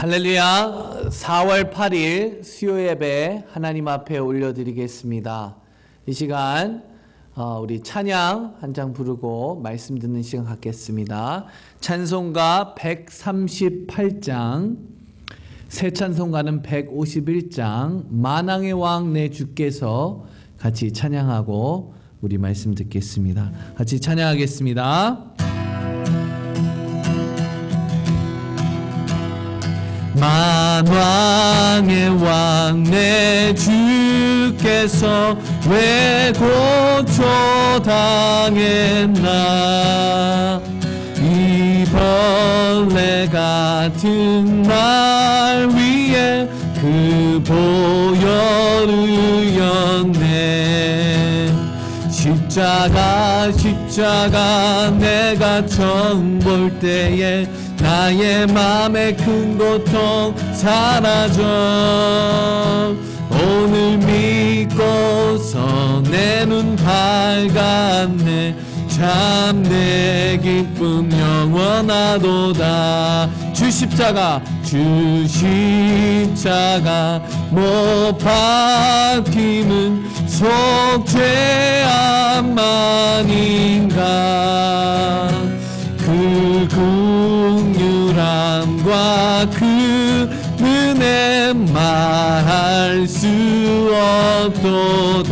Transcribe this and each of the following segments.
할렐루야. 4월 8일 수요 예배 하나님 앞에 올려드리겠습니다. 이 시간 우리 찬양 한 장 부르고 말씀 듣는 시간 갖겠습니다. 찬송가 138장, 새 찬송가는 151장, 만왕의 왕 내 주께서 같이 찬양하고 우리 말씀 듣겠습니다. 같이 찬양하겠습니다. 만왕의 왕 내 주께서 왜 고초당했나. 이 벌레 같은 날 위에 그 보혈을 였네. 십자가 내가 처음 볼 때에 나의 맘의 큰 고통 사라져. 오늘 믿고서 내 눈 밝았네. 참 내 기쁨 영원하도다. 주 십자가 못 박힘은 속죄함만인가. 그 긍휼함과 그 은혜 말할 수 없도다.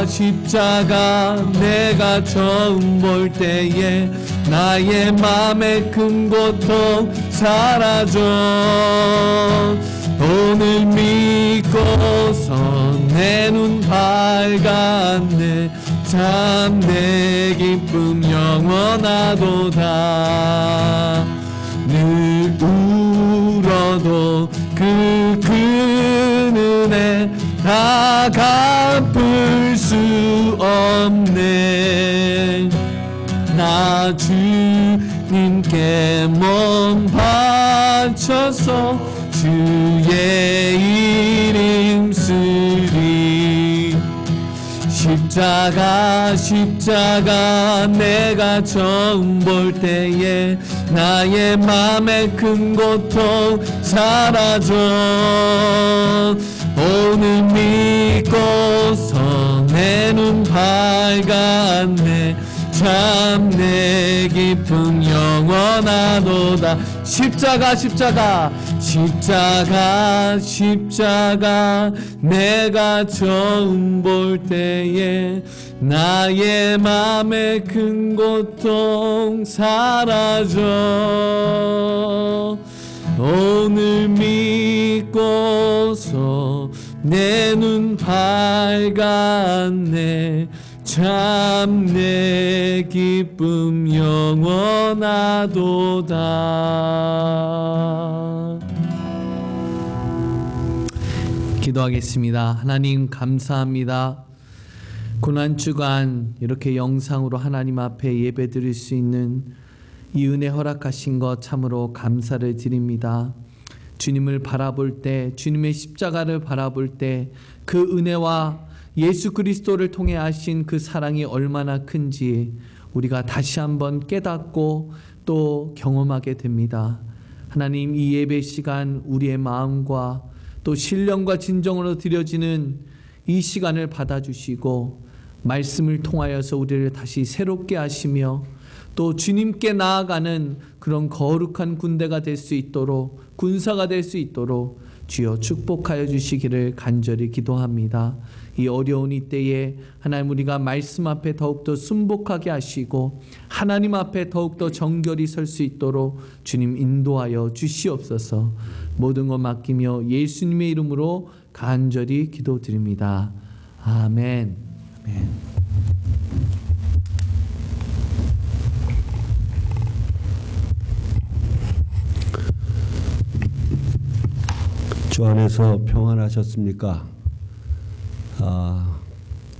십자가 내가 처음 볼 때에 나의 맘의 큰 고통 사라져. 오늘 믿고서 내 눈 밝았네. 참 내 기쁨 영원하도다. 늘 울어도 그 큰 은혜 다 갚을 수 없네. 나 주님께 몸 바쳐서 주의 이름 쓰리. 십자가 내가 처음 볼 때에 나의 맘의 큰 고통 사라져. 오늘 믿고서 내 눈 밝았네. 참 내 기쁨 영원하도다. 십자가 내가 처음 볼 때에 나의 맘의 큰 고통 사라져. 오늘 믿고서 내 눈 밝았네. 참 내 기쁨 영원하도다. 기도하겠습니다. 하나님 감사합니다. 고난주간 이렇게 영상으로 하나님 앞에 예배 드릴 수 있는 이 은혜 허락하신 것 참으로 감사를 드립니다. 주님을 바라볼 때, 주님의 십자가를 바라볼 때 그 은혜와 예수 그리스도를 통해 하신 그 사랑이 얼마나 큰지 우리가 다시 한번 깨닫고 또 경험하게 됩니다. 하나님, 이 예배 시간 우리의 마음과 또 신령과 진정으로 드려지는 이 시간을 받아주시고 말씀을 통하여서 우리를 다시 새롭게 하시며 또 주님께 나아가는 그런 거룩한 군대가 될 수 있도록, 군사가 될 수 있도록 주여 축복하여 주시기를 간절히 기도합니다. 이 어려운 이때에 하나님, 우리가 말씀 앞에 더욱더 순복하게 하시고 하나님 앞에 더욱더 정결히 설 수 있도록 주님 인도하여 주시옵소서. 모든 것 맡기며 예수님의 이름으로 간절히 기도드립니다. 아멘. 아멘. 주 안에서 평안하셨습니까?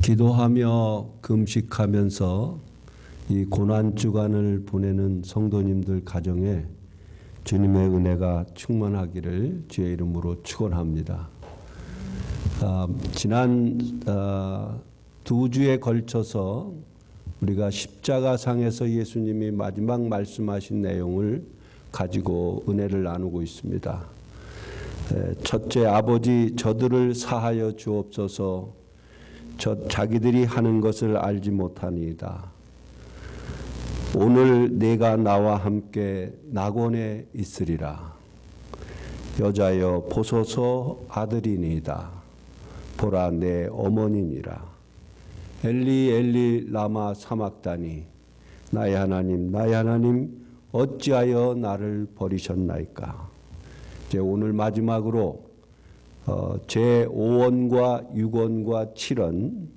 기도하며 금식하면서 이 고난주간을 보내는 성도님들 가정에 주님의 은혜가 충만하기를 주의 이름으로 축원합니다. 지난 2주에 걸쳐서 우리가 십자가상에서 예수님이 마지막 말씀하신 내용을 가지고 은혜를 나누고 있습니다. 첫째, 아버지 저들을 사하여 주옵소서. 자기들이 하는 것을 알지 못하니이다. 오늘 내가 나와 함께 낙원에 있으리라. 여자여 보소서 아들이니이다. 보라 내 어머니니라. 엘리 엘리 라마 사막다니. 나의 하나님 어찌하여 나를 버리셨나이까. 이제 오늘 마지막으로 제5원과 6원과 7원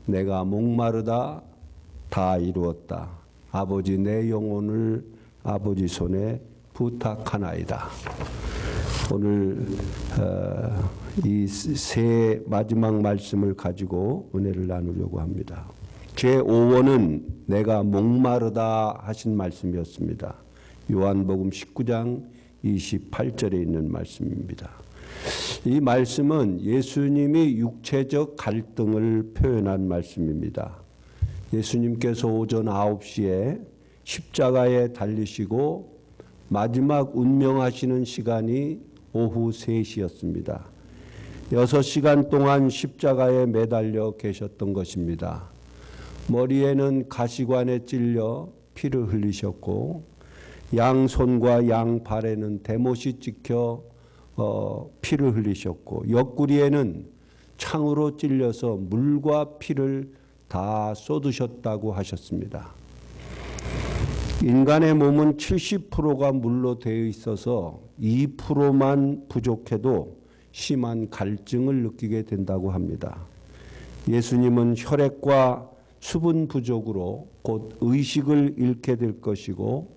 내가 목마르다 다 이루었다. 아버지 내 영혼을 아버지 손에 부탁하나이다. 오늘 이 세 마지막 말씀을 가지고 은혜를 나누려고 합니다. 제5원은 내가 목마르다 하신 말씀이었습니다. 요한복음 19장 28절에 있는 말씀입니다. 이 말씀은 예수님이 육체적 갈등을 표현한 말씀입니다. 예수님께서 오전 9시에 십자가에 달리시고 마지막 운명하시는 시간이 오후 3시였습니다. 6시간 동안 십자가에 매달려 계셨던 것입니다. 머리에는 가시관에 찔려 피를 흘리셨고 양손과 양발에는 대못이 찍혀 피를 흘리셨고 옆구리에는 창으로 찔려서 물과 피를 다 쏟으셨다고 하셨습니다. 인간의 몸은 70%가 물로 되어 있어서 2%만 부족해도 심한 갈증을 느끼게 된다고 합니다. 예수님은 혈액과 수분 부족으로 곧 의식을 잃게 될 것이고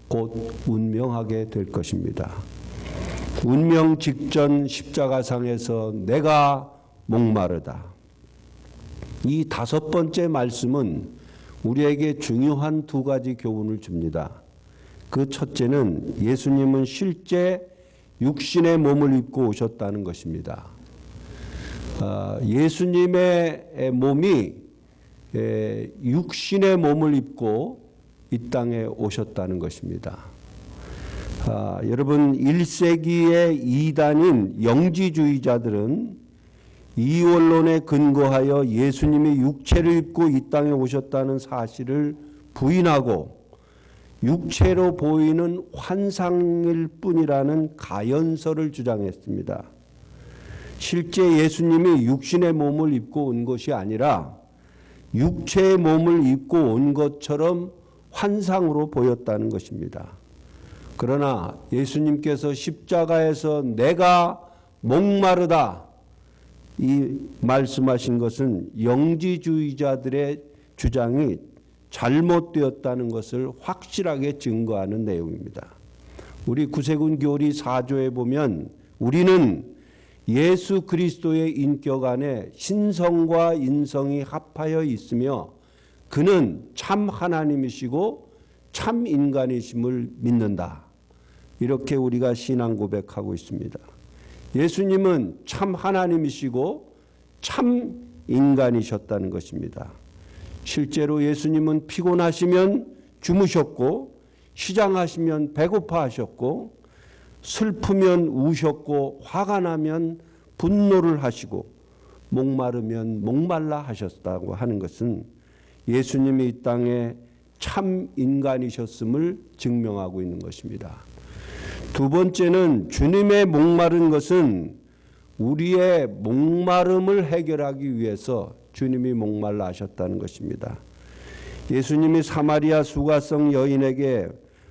곧 운명하게 될 것입니다. 운명 직전 십자가상에서 내가 목마르다. 이 5번째 말씀은 우리에게 중요한 2가지 교훈을 줍니다. 그 첫째는 예수님은 실제 육신의 몸을 입고 오셨다는 것입니다. 예수님의 몸이 육신의 몸을 입고 이 땅에 오셨다는 것입니다. 여러분 1세기의 이단인 영지주의자들은 이원론에 근거하여 예수님이 육체를 입고 이 땅에 오셨다는 사실을 부인하고 육체로 보이는 환상일 뿐이라는 가연설을 주장했습니다. 실제 예수님이 육신의 몸을 입고 온 것이 아니라 육체의 몸을 입고 온 것처럼 환상으로 보였다는 것입니다. 그러나 예수님께서 십자가에서 내가 목마르다 이 말씀하신 것은 영지주의자들의 주장이 잘못되었다는 것을 확실하게 증거하는 내용입니다. 우리 구세군 교리 4조에 보면 우리는 예수 그리스도의 인격 안에 신성과 인성이 합하여 있으며 그는 참 하나님이시고 참 인간이심을 믿는다. 이렇게 우리가 신앙 고백하고 있습니다. 예수님은 참 하나님이시고 참 인간이셨다는 것입니다. 실제로 예수님은 피곤하시면 주무셨고 시장하시면 배고파하셨고 슬프면 우셨고 화가 나면 분노를 하시고 목마르면 목말라 하셨다고 하는 것은 예수님이 이 땅에 참 인간이셨음을 증명하고 있는 것입니다. 2번째는 주님의 목마른 것은 우리의 목마름을 해결하기 위해서 주님이 목말라 하셨다는 것입니다. 예수님이 사마리아 수가성 여인에게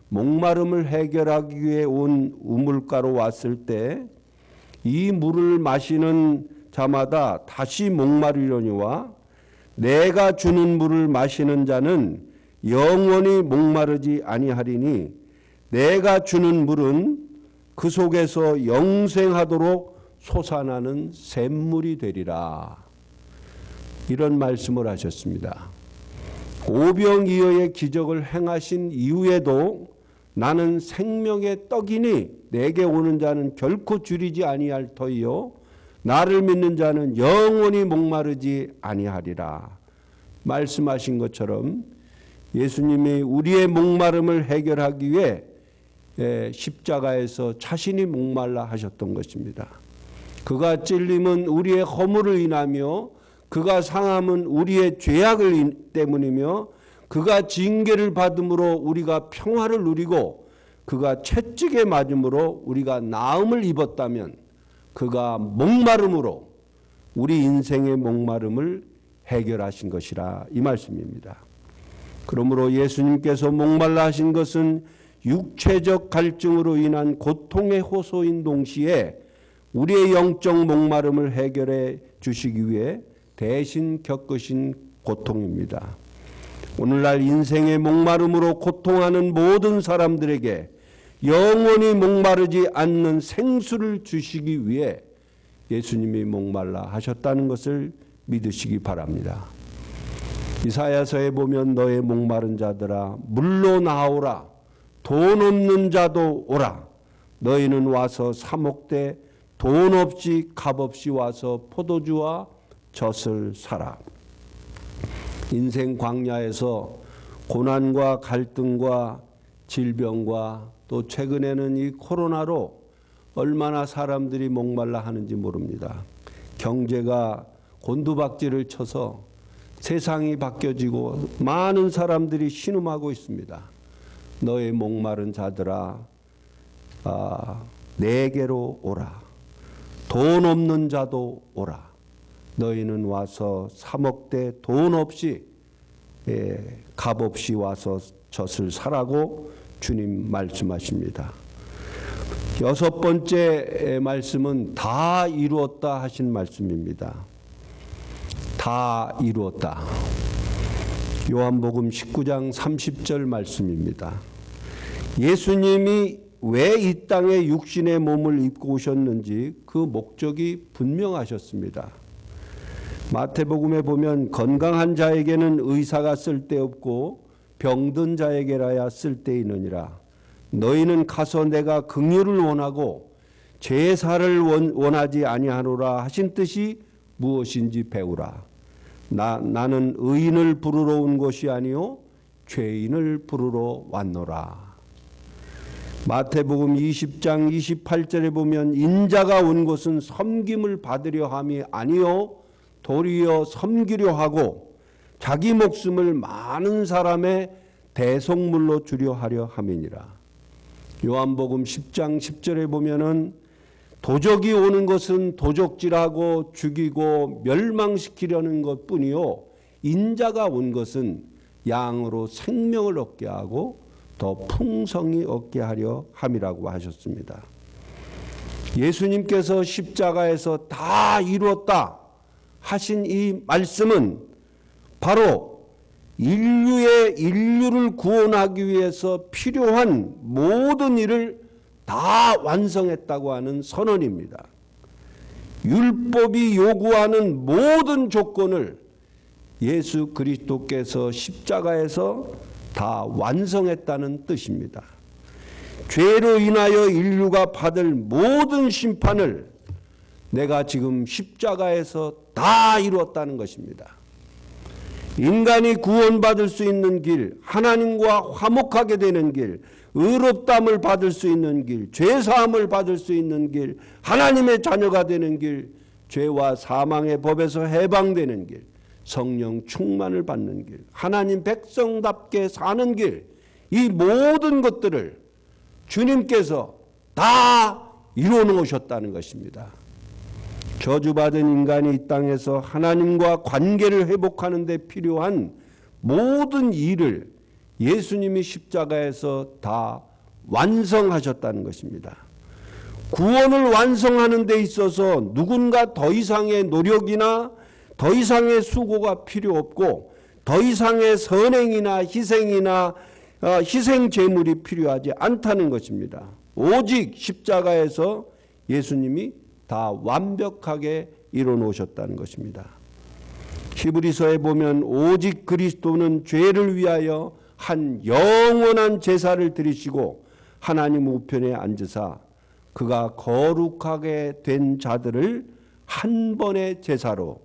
목마름을 해결하기 위해 온 우물가로 왔을 때 이 물을 마시는 자마다 다시 목마르려니와 내가 주는 물을 마시는 자는 영원히 목마르지 아니하리니 내가 주는 물은 그 속에서 영생하도록 솟아나는 샘물이 되리라. 이런 말씀을 하셨습니다. 오병이어의 기적을 행하신 이후에도 나는 생명의 떡이니 내게 오는 자는 결코 줄이지 아니할 터이요 나를 믿는 자는 영원히 목마르지 아니하리라. 말씀하신 것처럼 예수님이 우리의 목마름을 해결하기 위해 십자가에서 자신이 목말라 하셨던 것입니다. 그가 찔림은 우리의 허물을 인하며 그가 상함은 우리의 죄악을 때문이며 그가 징계를 받음으로 우리가 평화를 누리고 그가 채찍에 맞음으로 우리가 나음을 입었다면 그가 목마름으로 우리 인생의 목마름을 해결하신 것이라 이 말씀입니다. 그러므로 예수님께서 목말라 하신 것은 육체적 갈증으로 인한 고통의 호소인 동시에 우리의 영적 목마름을 해결해 주시기 위해 대신 겪으신 고통입니다. 오늘날 인생의 목마름으로 고통하는 모든 사람들에게 영원히 목마르지 않는 생수를 주시기 위해 예수님이 목말라 하셨다는 것을 믿으시기 바랍니다. 이사야서에 보면 너의 목마른 자들아 물로 나오라 돈 없는 자도 오라 너희는 와서 사 먹되 돈 없이 값 없이 와서 포도주와 젖을 사라. 인생 광야에서 고난과 갈등과 질병과 또 최근에는 이 코로나로 얼마나 사람들이 목말라 하는지 모릅니다. 경제가 곤두박질을 쳐서 세상이 바뀌어지고 많은 사람들이 신음하고 있습니다. 너의 목마른 자들아 내게로 오라. 돈 없는 자도 오라. 너희는 와서 사 먹되 돈 없이 값 없이 와서 젖을 사라고 주님 말씀하십니다. 여섯 번째 말씀은 다 이루었다 하신 말씀입니다. 다 이루었다. 요한복음 19장 30절 말씀입니다. 예수님이 왜 이 땅에 육신의 몸을 입고 오셨는지 그 목적이 분명하셨습니다. 마태복음에 보면 건강한 자에게는 의사가 쓸데없고 병든 자에게라야 쓸데있느니라. 너희는 가서 내가 긍휼을 원하고 제사를 원하지 아니하노라 하신 뜻이 무엇인지 배우라. 나는 의인을 부르러 온 것이 아니요 죄인을 부르러 왔노라. 마태복음 20장 28절에 보면 인자가 온 것은 섬김을 받으려 함이 아니요 도리어 섬기려 하고 자기 목숨을 많은 사람의 대속물로 주려 하려 함이니라. 요한복음 10장 10절에 보면은 도적이 오는 것은 도적질하고 죽이고 멸망시키려는 것뿐이요 인자가 온 것은 양으로 생명을 얻게 하고 더 풍성히 얻게 하려 함이라고 하셨습니다. 예수님께서 십자가에서 다 이루었다 하신 이 말씀은 바로 인류를 구원하기 위해서 필요한 모든 일을 다 완성했다고 하는 선언입니다. 율법이 요구하는 모든 조건을 예수 그리스도께서 십자가에서 다 완성했다는 뜻입니다. 죄로 인하여 인류가 받을 모든 심판을 내가 지금 십자가에서 다 이루었다는 것입니다. 인간이 구원받을 수 있는 길, 하나님과 화목하게 되는 길, 의롭다함을 받을 수 있는 길, 죄사함을 받을 수 있는 길, 하나님의 자녀가 되는 길, 죄와 사망의 법에서 해방되는 길, 성령 충만을 받는 길, 하나님 백성답게 사는 길, 이 모든 것들을 주님께서 다 이루어 놓으셨다는 것입니다. 저주받은 인간이 이 땅에서 하나님과 관계를 회복하는 데 필요한 모든 일을 예수님이 십자가에서 다 완성하셨다는 것입니다. 구원을 완성하는 데 있어서 누군가 더 이상의 노력이나 더 이상의 수고가 필요 없고 더 이상의 선행이나 희생이나 희생 제물이 필요하지 않다는 것입니다. 오직 십자가에서 예수님이 다 완벽하게 이뤄 놓으셨다는 것입니다. 히브리서에 보면 오직 그리스도는 죄를 위하여 한 영원한 제사를 드리시고 하나님 우편에 앉으사 그가 거룩하게 된 자들을 한 번의 제사로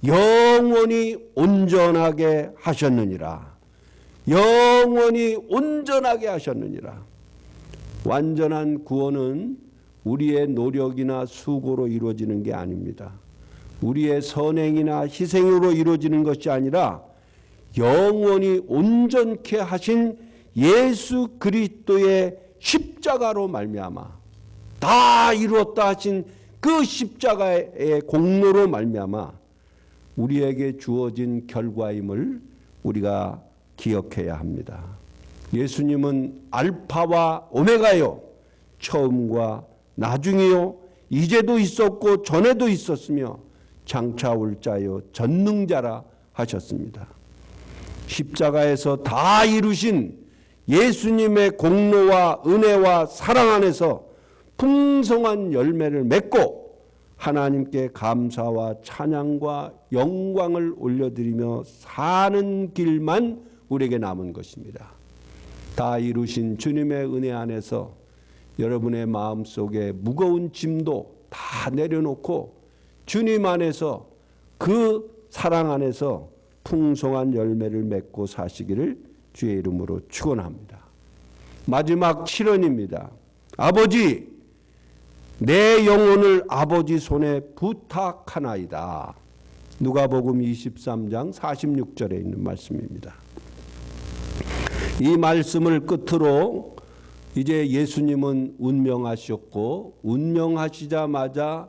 영원히 온전하게 하셨느니라. 영원히 온전하게 하셨느니라. 완전한 구원은 우리의 노력이나 수고로 이루어지는 게 아닙니다. 우리의 선행이나 희생으로 이루어지는 것이 아니라 영원히 온전케 하신 예수 그리스도의 십자가로 말미암아 다 이루었다 하신 그 십자가의 공로로 말미암아 우리에게 주어진 결과임을 우리가 기억해야 합니다. 예수님은 알파와 오메가요, 처음과 나중이요, 이제도 있었고 전에도 있었으며 장차 올 자요 전능자라 하셨습니다. 십자가에서 다 이루신 예수님의 공로와 은혜와 사랑 안에서 풍성한 열매를 맺고 하나님께 감사와 찬양과 영광을 올려드리며 사는 길만 우리에게 남은 것입니다. 다 이루신 주님의 은혜 안에서 여러분의 마음속에 무거운 짐도 다 내려놓고 주님 안에서 그 사랑 안에서 풍성한 열매를 맺고 사시기를 주의 이름으로 축원합니다. 마지막 7원입니다. 아버지, 내 영혼을 아버지 손에 부탁하나이다. 누가복음 23장 46절에 있는 말씀입니다. 이 말씀을 끝으로 이제 예수님은 운명하셨고 운명하시자마자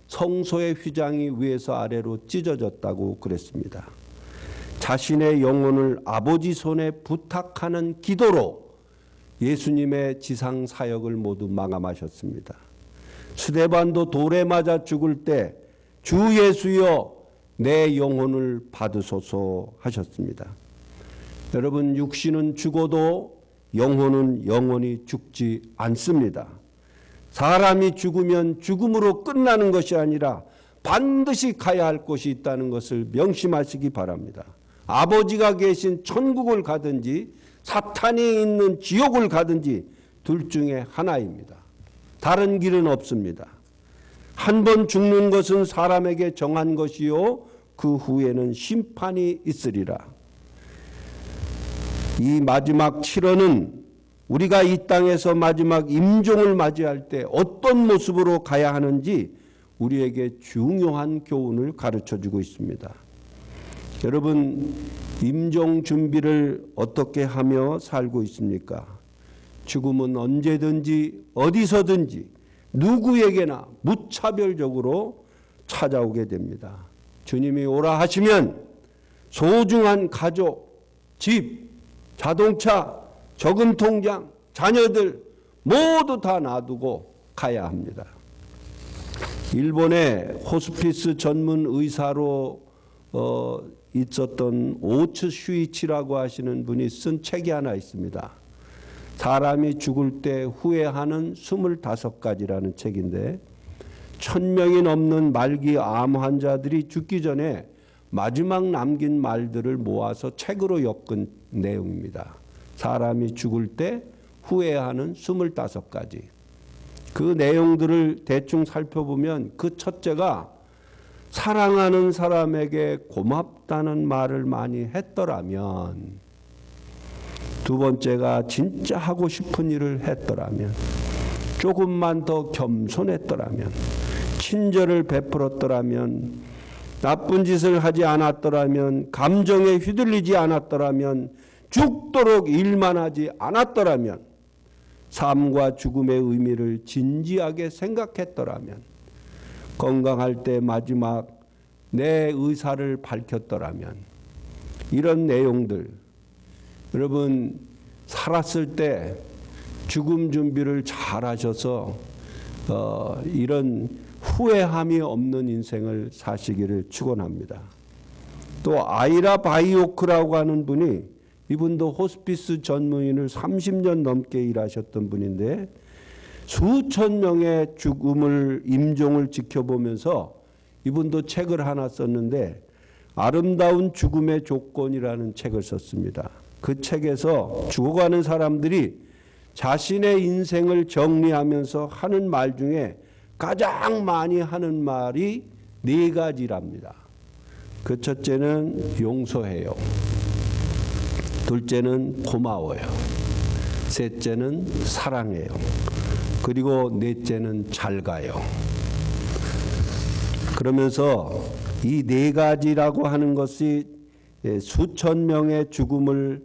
성소의 휘장이 위에서 아래로 찢어졌다고 그랬습니다. 자신의 영혼을 아버지 손에 부탁하는 기도로 예수님의 지상 사역을 모두 마감하셨습니다. 스데반도 돌에 맞아 죽을 때 주 예수여 내 영혼을 받으소서 하셨습니다. 여러분, 육신은 죽어도 영혼은 영원히 죽지 않습니다. 사람이 죽으면 죽음으로 끝나는 것이 아니라 반드시 가야 할 곳이 있다는 것을 명심하시기 바랍니다. 아버지가 계신 천국을 가든지 사탄이 있는 지옥을 가든지 둘 중에 하나입니다. 다른 길은 없습니다. 한 번 죽는 것은 사람에게 정한 것이요 그 후에는 심판이 있으리라. 이 마지막 7원은 우리가 이 땅에서 마지막 임종을 맞이할 때 어떤 모습으로 가야 하는지 우리에게 중요한 교훈을 가르쳐주고 있습니다. 여러분, 임종 준비를 어떻게 하며 살고 있습니까? 죽음은 언제든지 어디서든지 누구에게나 무차별적으로 찾아오게 됩니다. 주님이 오라 하시면 소중한 가족, 집, 자동차, 저금 통장, 자녀들 모두 다 놔두고 가야 합니다. 일본의 호스피스 전문 의사로 있었던 오츠 슈이치라고 하시는 분이 쓴 책이 하나 있습니다. 사람이 죽을 때 후회하는 25가지라는 책인데 1000명이 넘는 말기 암 환자들이 죽기 전에 마지막 남긴 말들을 모아서 책으로 엮은 내용입니다. 사람이 죽을 때 후회하는 25가지. 그 내용들을 대충 살펴보면 그 첫째가 사랑하는 사람에게 고맙다는 말을 많이 했더라면, 두 번째가 진짜 하고 싶은 일을 했더라면, 조금만 더 겸손했더라면, 친절을 베풀었더라면, 나쁜 짓을 하지 않았더라면, 감정에 휘둘리지 않았더라면, 죽도록 일만 하지 않았더라면, 삶과 죽음의 의미를 진지하게 생각했더라면, 건강할 때 마지막 내 의사를 밝혔더라면, 이런 내용들, 여러분 살았을 때 죽음 준비를 잘 하셔서 이런 후회함이 없는 인생을 사시기를 축원합니다. 또 아이라 바이오크라고 하는 분이, 이분도 호스피스 전문의를 30년 넘게 일하셨던 분인데 수천 명의 죽음을, 임종을 지켜보면서 이분도 책을 하나 썼는데 아름다운 죽음의 조건이라는 책을 썼습니다. 그 책에서 죽어가는 사람들이 자신의 인생을 정리하면서 하는 말 중에 가장 많이 하는 말이 4가지랍니다. 그 첫째는 용서해요. 둘째는 고마워요. 셋째는 사랑해요. 그리고 넷째는 잘 가요. 그러면서 이 네 가지라고 하는 것이 수천 명의 죽음을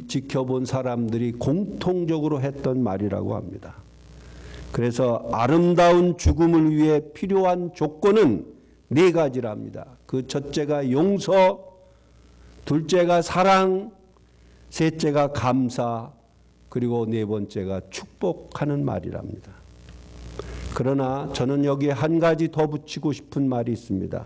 지켜본 사람들이 공통적으로 했던 말이라고 합니다. 그래서 아름다운 죽음을 위해 필요한 조건은 네 가지랍니다. 그 첫째가 용서, 둘째가 사랑, 셋째가 감사, 그리고 네 번째가 축복하는 말이랍니다. 그러나 저는 여기에 한 가지 더 붙이고 싶은 말이 있습니다.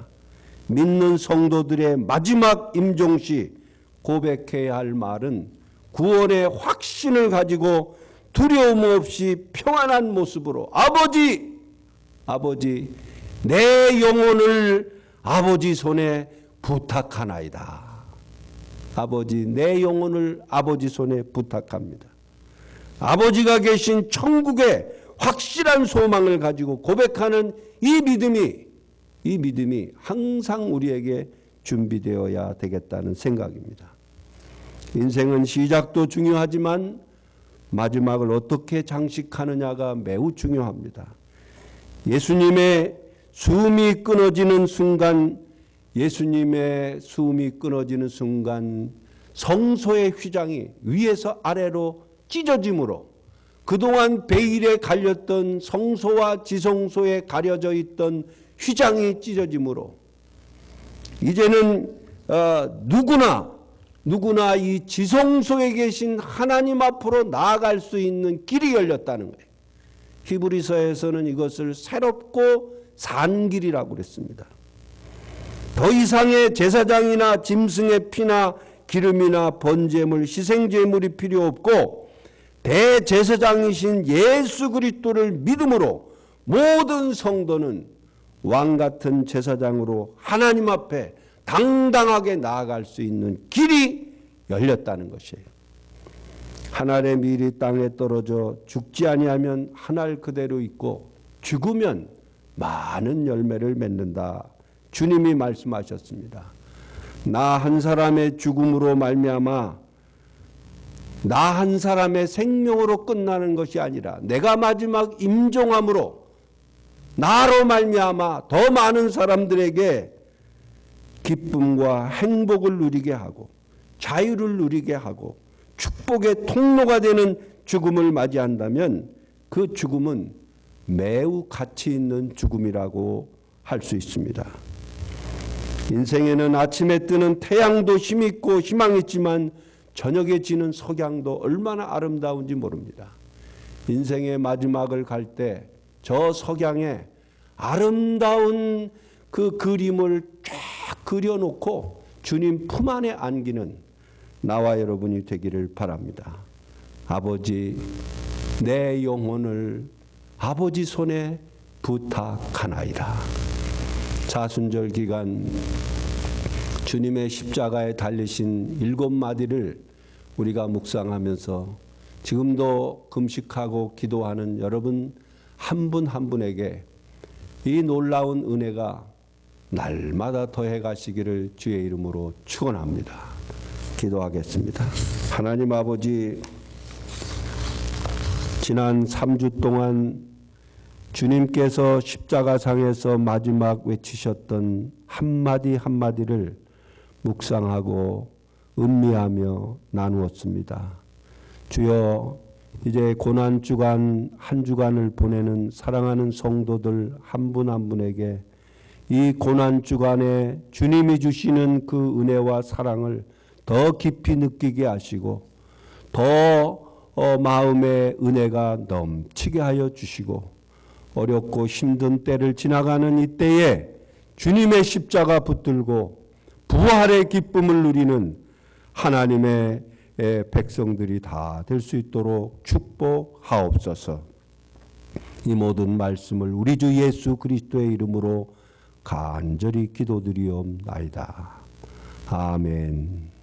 믿는 성도들의 마지막 임종시 고백해야 할 말은 구원의 확신을 가지고 두려움 없이 평안한 모습으로 아버지 내 영혼을 아버지 손에 부탁하나이다. 아버지 내 영혼을 아버지 손에 부탁합니다. 아버지가 계신 천국의 확실한 소망을 가지고 고백하는 이 믿음이 항상 우리에게 준비되어야 되겠다는 생각입니다. 인생은 시작도 중요하지만 마지막을 어떻게 장식하느냐가 매우 중요합니다. 예수님의 숨이 끊어지는 순간 성소의 휘장이 위에서 아래로 찢어짐으로 그동안 베일에 갈렸던 성소와 지성소에 가려져 있던 휘장이 찢어짐으로 이제는 누구나 이 지성소에 계신 하나님 앞으로 나아갈 수 있는 길이 열렸다는 거예요. 히브리서에서는 이것을 새롭고 산 길이라고 그랬습니다. 더 이상의 제사장이나 짐승의 피나 기름이나 번제물, 희생제물이 필요 없고 대제사장이신 예수 그리스도를 믿음으로 모든 성도는 왕같은 제사장으로 하나님 앞에 당당하게 나아갈 수 있는 길이 열렸다는 것이에요. 한 알의 밀이 땅에 떨어져 죽지 아니하면 한 알 그대로 있고 죽으면 많은 열매를 맺는다. 주님이 말씀하셨습니다. 나 한 사람의 죽음으로 말미암아 나 한 사람의 생명으로 끝나는 것이 아니라 내가 마지막 임종함으로 나로 말미암아 더 많은 사람들에게 기쁨과 행복을 누리게 하고 자유를 누리게 하고 축복의 통로가 되는 죽음을 맞이한다면 그 죽음은 매우 가치 있는 죽음이라고 할 수 있습니다. 인생에는 아침에 뜨는 태양도 힘있고 희망있지만 저녁에 지는 석양도 얼마나 아름다운지 모릅니다. 인생의 마지막을 갈 때 저 석양에 아름다운 그 그림을 쫙 그려놓고 주님 품 안에 안기는 나와 여러분이 되기를 바랍니다. 아버지, 내 영혼을 아버지 손에 부탁하나이다. 사순절 기간 주님의 십자가에 달리신 7마디를 우리가 묵상하면서 지금도 금식하고 기도하는 여러분 한 분 한 분에게 이 놀라운 은혜가 날마다 더해 가시기를 주의 이름으로 축원합니다. 기도하겠습니다. 하나님 아버지, 지난 3주 동안 주님께서 십자가상에서 마지막 외치셨던 한마디 한마디를 묵상하고 음미하며 나누었습니다. 주여, 이제 고난주간 한 주간을 보내는 사랑하는 성도들 한 분 한 분에게 이 고난주간에 주님이 주시는 그 은혜와 사랑을 더 깊이 느끼게 하시고 더 마음의 은혜가 넘치게 하여 주시고 어렵고 힘든 때를 지나가는 이때에 주님의 십자가 붙들고 부활의 기쁨을 누리는 하나님의 백성들이 다 될 수 있도록 축복하옵소서. 이 모든 말씀을 우리 주 예수 그리스도의 이름으로 간절히 기도드리옵나이다. 아멘.